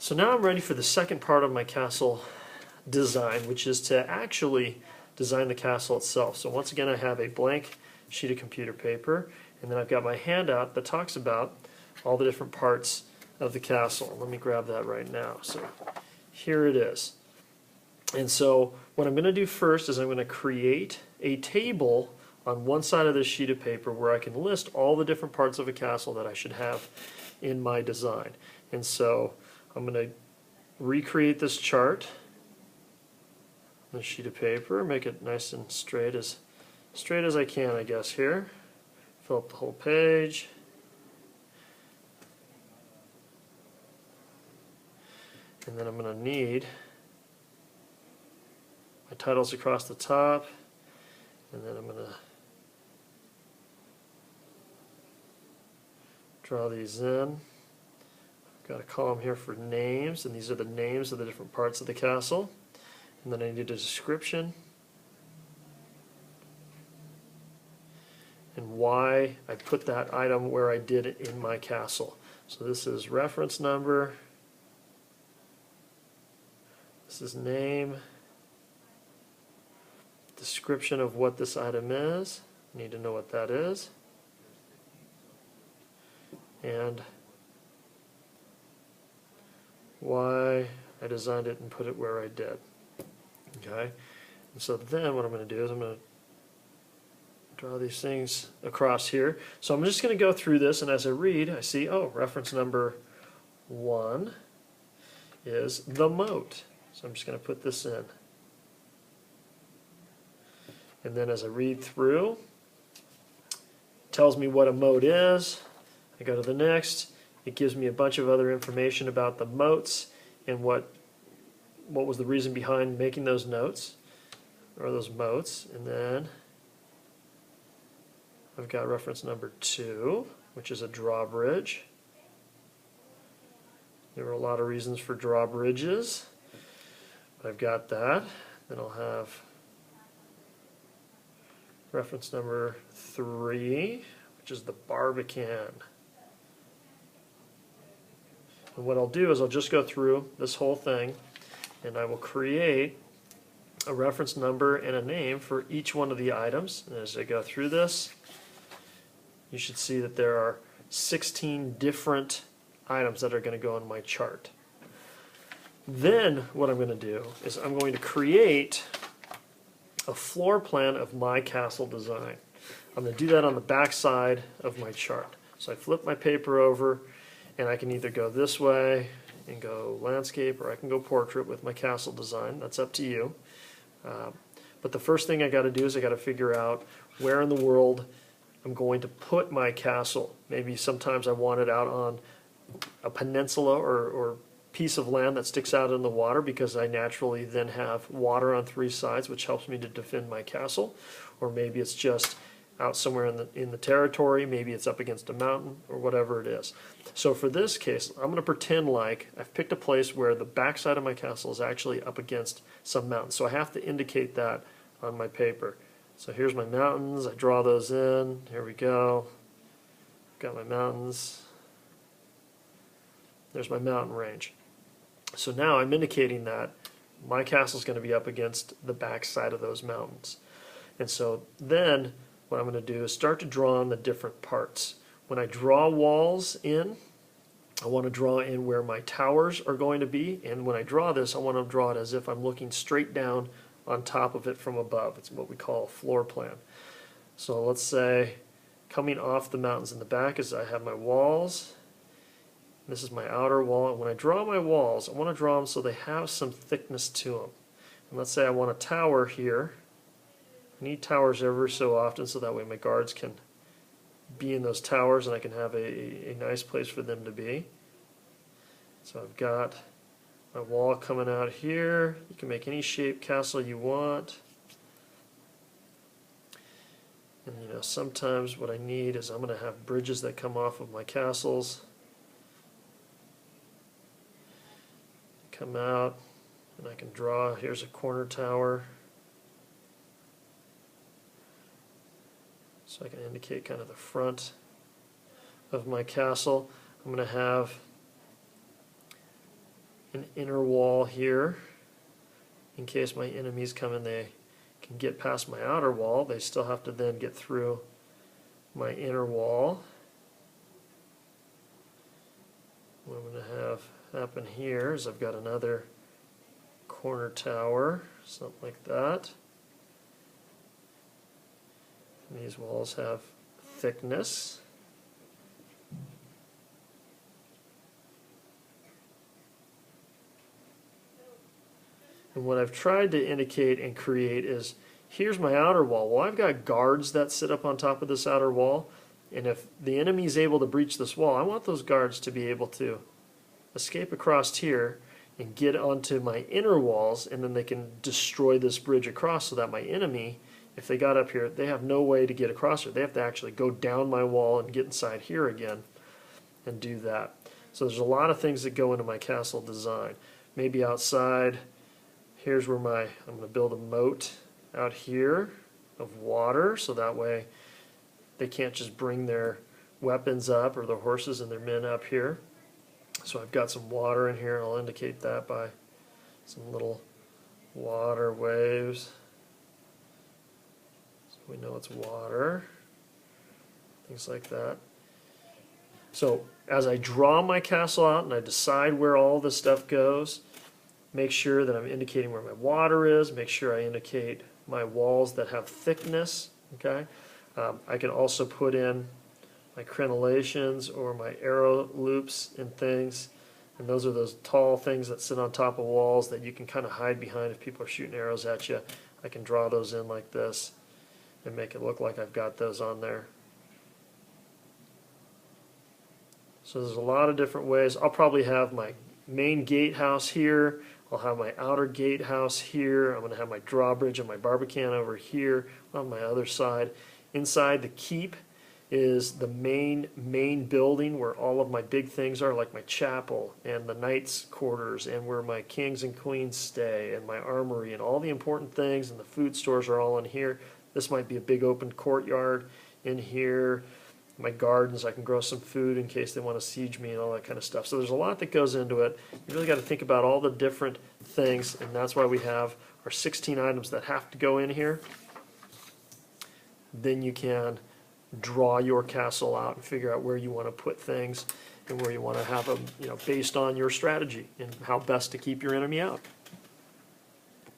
So now I'm ready for the second part of my castle design, which is to actually design the castle itself. So once again, I have a blank sheet of computer paper, and then I've got my handout that talks about all the different parts of the castle. Let me grab that right now. So here it is. And so what I'm going to do first is I'm going to create a table on one side of this sheet of paper where I can list all the different parts of a castle that I should have in my design. And so I'm going to recreate this chart on a sheet of paper, make it nice and straight as I can, I guess, here. Fill up the whole page. And then I'm going to need my titles across the top, and then I'm going to draw these in. I've got a column here for names, and these are the names of the different parts of the castle. And then I need a description and why I put that item where I did it in my castle. So this is reference number, this is name, description of what this item is, I need to know what that is, and why I designed it and put it where I did. Okay, and so then what I'm going to do is I'm going to draw these things across here. So I'm just going to go through this, and as I read, I see, oh, reference number 1 is the moat. So I'm just going to put this in. And then as I read through, it tells me what a moat is. I go to the next. It gives me a bunch of other information about the moats and what was the reason behind making those notes, or those moats. And then I've got reference number 2, which is a drawbridge. There were a lot of reasons for drawbridges, but I've got that. Then I'll have reference number 3, which is the barbican. And what I'll do is I'll just go through this whole thing, and I will create a reference number and a name for each one of the items. And as I go through this, you should see that there are 16 different items that are going to go on my chart. Then what I'm going to do is I'm going to create a floor plan of my castle design. I'm going to do that on the back side of my chart. So I flip my paper over, and I can either go this way and go landscape, or I can go portrait with my castle design. That's up to you. But the first thing I got to do is I got to figure out where in the world I'm going to put my castle. Maybe sometimes I want it out on a peninsula or piece of land that sticks out in the water, because I naturally then have water on 3 sides, which helps me to defend my castle. Or maybe it's just out somewhere in the territory, maybe it's up against a mountain, or whatever it is. So for this case, I'm going to pretend like I've picked a place where the back side of my castle is actually up against some mountains. So I have to indicate that on my paper. So here's my mountains, I draw those in, here we go. Got my mountains. There's my mountain range. So now I'm indicating that my castle is going to be up against the back side of those mountains. And so then what I'm going to do is start to draw on the different parts. When I draw walls in, I want to draw in where my towers are going to be, and when I draw this, I want to draw it as if I'm looking straight down on top of it from above. It's what we call a floor plan. So let's say coming off the mountains in the back is I have my walls. This is my outer wall, and when I draw my walls, I want to draw them so they have some thickness to them. And let's say I want a tower here. I need towers every so often so that way my guards can be in those towers and I can have a nice place for them to be. So I've got my wall coming out here. You can make any shape castle you want. And you know, sometimes what I need is I'm going to have bridges that come off of my castles. Come out, and I can draw, here's a corner tower. So I can indicate kind of the front of my castle. I'm going to have an inner wall here in case my enemies come and they can get past my outer wall. They still have to then get through my inner wall. What I'm going to have happen here is I've got another corner tower, something like that. And these walls have thickness. And what I've tried to indicate and create is, here's my outer wall. Well, I've got guards that sit up on top of this outer wall, and if the enemy is able to breach this wall, I want those guards to be able to escape across here and get onto my inner walls, and then they can destroy this bridge across so that my enemy, if they got up here, they have no way to get across here. They have to actually go down my wall and get inside here again and do that. So there's a lot of things that go into my castle design. Maybe outside, here's where I'm going to build a moat out here of water, so that way they can't just bring their weapons up or their horses and their men up here. So I've got some water in here. I'll indicate that by some little water waves. So we know it's water. Things like that. So as I draw my castle out and I decide where all this stuff goes, make sure that I'm indicating where my water is. Make sure I indicate my walls that have thickness. Okay. I can also put in my crenellations or my arrow loops and things, and those are those tall things that sit on top of walls that you can kind of hide behind if people are shooting arrows at you. I can draw those in like this and make it look like I've got those on there. So there's a lot of different ways. I'll probably have my main gatehouse here. I'll have my outer gatehouse here. I'm going to have my drawbridge and my barbican over here on my other side. Inside the keep is the main building where all of my big things are, like my chapel and the knights' quarters and where my kings and queens stay and my armory and all the important things, and the food stores are all in here. This might be a big open courtyard in here. My gardens, I can grow some food in case they want to siege me and all that kind of stuff. So there's a lot that goes into it. You really got to think about all the different things, and that's why we have our 16 items that have to go in here. Then you can draw your castle out and figure out where you want to put things and where you want to have them, based on your strategy and how best to keep your enemy out.